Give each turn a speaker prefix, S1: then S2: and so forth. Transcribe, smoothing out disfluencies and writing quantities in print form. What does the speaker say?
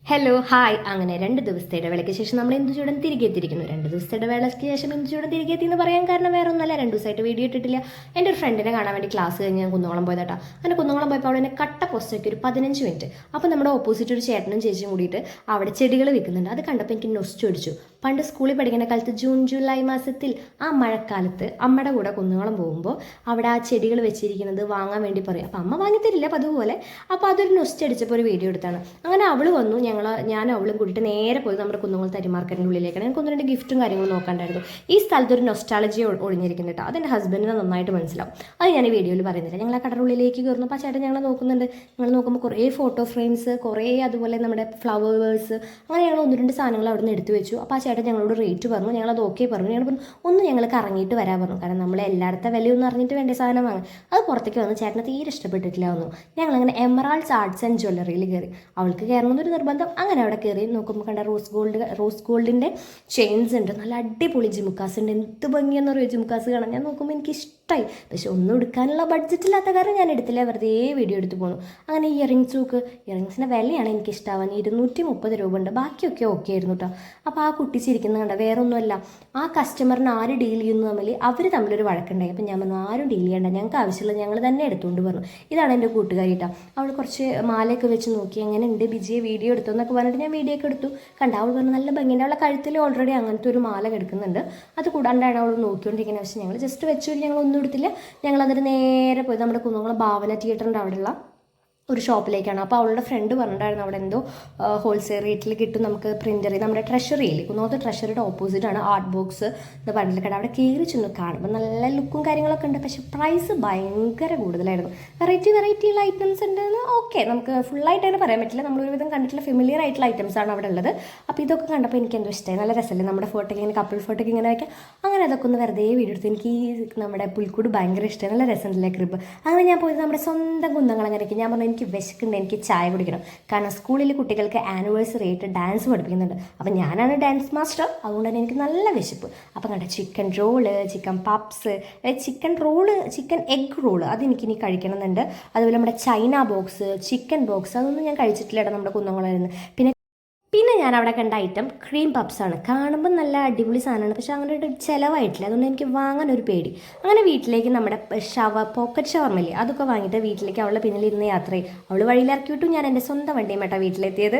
S1: Hello hi അങ്ങനെ 2 ദിവസത്തെ ഇടവേളയ്ക്ക് ശേഷം നമ്മൾ എന്ത് ചൂടൻ തിരികെ എത്തിയിരിക്കുന്നു. 2 ദിവസത്തെ ഇടവേളയ്ക്ക് ശേഷം എന്ത് ചൂടൻ തിരികെ എത്തി എന്ന് പറയാൻ കാരണം വേറെ ഒന്നല്ല, 2 ദിവസമായിട്ട് വീഡിയോ ഇട്ടിട്ടില്ല. എൻ്റെ ഒരു ഫ്രണ്ടിനെ കാണാൻ വേണ്ടി ക്ലാസ് കഴിഞ്ഞ് ഞാൻ കുന്നോളം പോയതാട്ടാ. അങ്ങനെ കുന്നോളം പോയപ്പോൾ അവിടെ എന്നെ കട്ട പോസ്റ്റൊക്കെ ഒരു 15 മിനിറ്റ്. അപ്പോൾ നമ്മുടെ ഓപ്പോസിറ്റ് ഒരു ചേട്ടനും ചേച്ചിയും കൂടിയിട്ട് അവിടെ ചെടികൾ വിൽക്കുന്നുണ്ട്. അത് കണ്ടപ്പോൾ എനിക്ക് നൊസ്റ്റു അടിച്ചു. പണ്ട് സ്കൂളിൽ പഠിക്കുന്ന കാലത്ത് ജൂൺ ജൂലൈ മാസത്തിൽ ആ മഴക്കാലത്ത് അമ്മയുടെ കൂടെ കുന്നോളം പോകുമ്പോൾ അവിടെ ആ ചെടികൾ വെച്ചിരിക്കുന്നത് വാങ്ങാൻ വേണ്ടി പറയും. അപ്പോൾ അമ്മ വാങ്ങിത്തരില്ല അപ്പോൾ അതുപോലെ. അപ്പോൾ അതൊരു നൊസ്റ്റ് അടിച്ചപ്പോൾ ഒരു വീഡിയോ എടുത്താണ്. അങ്ങനെ അവൾ വന്നു, ഞാൻ അവളും കൂടിയിട്ട് നേരെ പോയി നമ്മുടെ കുന്നുകുളം തരി മാർക്കറ്റിൻ്റെ ഉള്ളിലേക്കാണ്. എനിക്ക് 1-2 ഗിഫ്റ്റും കാര്യങ്ങളും നോക്കാണ്ടായിരുന്നു. ഈ സ്ഥലത്ത് ഒരു നൊസ്റ്റാളജി ഒളിഞ്ഞിരിക്കുന്നുണ്ട്. അതെൻ്റെ ഹസ്ബൻഡിനെ നന്നായിട്ട് മനസ്സിലാവും. അത് ഞാൻ ഈ വീഡിയോയിൽ പറയുന്നില്ല. ഞങ്ങൾ ആ കടയുടെ ഉള്ളിലേക്ക് കയറുന്നു. അപ്പോൾ ആ ചേട്ടൻ ഞങ്ങൾ നോക്കുന്നുണ്ട്. ഞങ്ങൾ നോക്കുമ്പോൾ കുറേ ഫോട്ടോ ഫ്രെയിംസ്, കുറേ അതുപോലെ നമ്മുടെ ഫ്ലവേഴ്സ്, അങ്ങനെ ഞങ്ങൾ 1-2 സാധനങ്ങൾ അവിടെ നിന്ന് എടുത്തു വെച്ചു. അപ്പോൾ ആ ചേട്ടൻ ഞങ്ങളോട് റേറ്റ് പറഞ്ഞു. ഞങ്ങളത് ഓക്കെ പറഞ്ഞു. ഞങ്ങൾ പറഞ്ഞു ഒന്ന് ഞങ്ങൾ കറങ്ങിയിട്ട് വരാൻ പറഞ്ഞു. കാരണം നമ്മൾ എല്ലായിടത്തെ വിലയൊന്നും അറിഞ്ഞിട്ട് വേണ്ട സാധനം വാങ്ങാൻ. അത് പുറത്തേക്ക് വന്നു. ചേട്ടനെ തീരെ ഇഷ്ടപ്പെട്ടിട്ടില്ല ഒന്നും. ഞങ്ങളങ്ങനെ എമറാൾഡ്സ് ആർട്സ് ആൻഡ് ജ്വല്ലറിയിൽ കയറി. അവൾക്ക് കയറണമെന്നൊരു നിർബന്ധം. അങ്ങനെ അവിടെ കയറി നോക്കുമ്പോൾ കണ്ട റോസ് ഗോൾഡിൻ്റെ ചെയിൻസ് ഉണ്ട്. നല്ല അടിപൊളി ജിമുക്കാസ് ഉണ്ട്. എന്ത് ഭംഗിയെന്ന് പറയുക ജിമുക്കാസ് കാണാൻ. ഞാൻ നോക്കുമ്പോൾ എനിക്ക് ഇഷ്ടമായി. പക്ഷെ ഒന്നും എടുക്കാനുള്ള ബഡ്ജറ്റ് ഇല്ലാത്ത കാരണം ഞാൻ എടുത്തില്ല. വെറുതെ വീഡിയോ എടുത്ത് പോകണം. അങ്ങനെ ഇയറിങ്സ് നോക്ക്. ഇയറിങ്സിൻ്റെ വിലയാണ് എനിക്ക് ഇഷ്ടമാവാൻ. 230 രൂപ ഉണ്ട്. ബാക്കിയൊക്കെ ഓക്കെ ആയിരുന്നു കേട്ടോ. അപ്പോൾ ആ കുട്ടി ചിരിക്കുന്നത് കണ്ട വേറെ ഒന്നുമല്ല, ആ കസ്റ്റമറിന് ആര് ഡീൽ ചെയ്യുന്നു തമ്മിൽ അവർ തമ്മിലൊരു വഴക്കുണ്ടായി. അപ്പം ഞാൻ പറഞ്ഞു ആരും ഡീൽ ചെയ്യണ്ട, ഞങ്ങൾക്ക് ആവശ്യമുള്ളത് ഞങ്ങൾ തന്നെ എടുത്തുകൊണ്ട് പറഞ്ഞു. ഇതാണ് എൻ്റെ കൂട്ടുകാരി കേട്ടോ. അവൾ കുറച്ച് മാലയൊക്കെ വെച്ച് നോക്കി എങ്ങനെ ഉണ്ട് ബിജിയെ വീഡിയോ എടുത്തു എന്നൊക്കെ പറഞ്ഞിട്ട് ഞാൻ വീഡിയോ ഒക്കെ എടുത്തു. കണ്ട അവൾ പറഞ്ഞു നല്ല ഭംഗിയുണ്ട്. അവളെ കഴുത്തിൽ ഓൾറെഡി അങ്ങനത്തെ ഒരു മാല കിടക്കുന്നുണ്ട്. അത് കൂടാണ്ടാണ് അവൾ നോക്കിക്കൊണ്ടിരിക്കുന്നത്. പക്ഷേ ഞങ്ങൾ ജസ്റ്റ് വെച്ചു, ഞങ്ങളൊന്നും എടുത്തില്ല. ഞങ്ങൾ അതിന് നേരെ പോയി നമ്മുടെ കുന്നംകുളം ഭാവന തിയേറ്ററിൻ്റെ അവിടെയുള്ള ഒരു ഷോപ്പിലേക്കാണ്. അപ്പോൾ അവളുടെ ഫ്രണ്ട് പറഞ്ഞിട്ടായിരുന്നു അവിടെ എന്തോ ഹോൾസെയിൽ റേറ്റിൽ കിട്ടും നമുക്ക് പ്രിൻ്ററി, നമ്മുടെ ട്രഷറിയിൽ കുന്നോത്ത് ട്രഷറിയുടെ ഓപ്പോസിറ്റാണ് ആർട്ട് ബോക്സ് എന്ന് പറഞ്ഞിട്ട് കട. അവിടെ കയറി ചെന്നു കാണുമ്പോൾ നല്ല ലുക്കും കാര്യങ്ങളൊക്കെ ഉണ്ട്. പക്ഷേ പ്രൈസ് ഭയങ്കര കൂടുതലായിരുന്നു. വെറൈറ്റിയുള്ള ഐറ്റംസ് ഉണ്ടെന്ന് ഓക്കെ, നമുക്ക് ഫുള്ളായിട്ട് തന്നെ പറയാൻ പറ്റില്ല. നമ്മളൊരുവിധം കണ്ടിട്ടുള്ള ഫെമിലിയർ ആയിട്ടുള്ള ഐറ്റംസാണ് അവിടെ ഉള്ളത്. അപ്പോൾ ഇതൊക്കെ കണ്ടപ്പോൾ എനിക്ക് എന്തോ ഇഷ്ടമായി. നല്ല രസമല്ലേ നമ്മുടെ ഫോട്ടോയ്ക്ക് ഇങ്ങനെ കപ്പിൾ ഫോട്ടോയ്ക്ക് ഇങ്ങനെ വയ്ക്കാം. അങ്ങനെ അതൊക്കെ ഒന്ന് വെറുതെ വീഡിയോ എടുത്ത് എനിക്ക് ഈ നമ്മുടെ പുൽക്കൂട് ഭയങ്കര ഇഷ്ടമായി. നല്ല രസമുണ്ടല്ലേ ക്രിബ്. അങ്ങനെ ഞാൻ പോയത് നമ്മുടെ സ്വന്തം കുന്നങ്ങളങ്ങനെയൊക്കെ. ഞാൻ പറഞ്ഞു എനിക്ക് വിശക്കുണ്ട്, എനിക്ക് ചായ കുടിക്കണം. കാരണം സ്കൂളിൽ കുട്ടികൾക്ക് ആനിവേഴ്സറി ആയിട്ട് ഡാൻസ് പഠിപ്പിക്കുന്നുണ്ട്. അപ്പം ഞാനാണ് ഡാൻസ് മാസ്റ്റർ, അതുകൊണ്ട് തന്നെ എനിക്ക് നല്ല വിശപ്പ്. അപ്പം കണ്ട chicken roll, chicken puffs, chicken egg roll അതെനിക്കിനി കഴിക്കണമെന്നുണ്ട്. അതുപോലെ നമ്മുടെ ചൈന ബോക്സ്, ചിക്കൻ ബോക്സ് അതൊന്നും ഞാൻ കഴിച്ചിട്ടില്ല കേട്ടോ നമ്മുടെ കുന്നംകുളമായിരുന്നു. പിന്നെ ഞാൻ അവിടെ കണ്ട ഐറ്റം ക്രീം പപ്സാണ്. കാണുമ്പോൾ നല്ല അടിപൊളി സാധനമാണ്, പക്ഷെ അങ്ങനെ ഒരു ചിലവായിട്ടില്ല. അതുകൊണ്ട് എനിക്ക് വാങ്ങാൻ ഒരു പേടി. അങ്ങനെ വീട്ടിലേക്ക് നമ്മുടെ പോക്കറ്റ് ഷവർമല്ലേ അതൊക്കെ വാങ്ങിയിട്ട് വീട്ടിലേക്ക് അവളുടെ പിന്നിലിരുന്ന് യാത്രയായി. അവൾ വഴിയിലിറക്കി വിട്ടു. ഞാൻ എൻ്റെ സ്വന്തം വണ്ടിയും വീട്ടിലെത്തിയത്.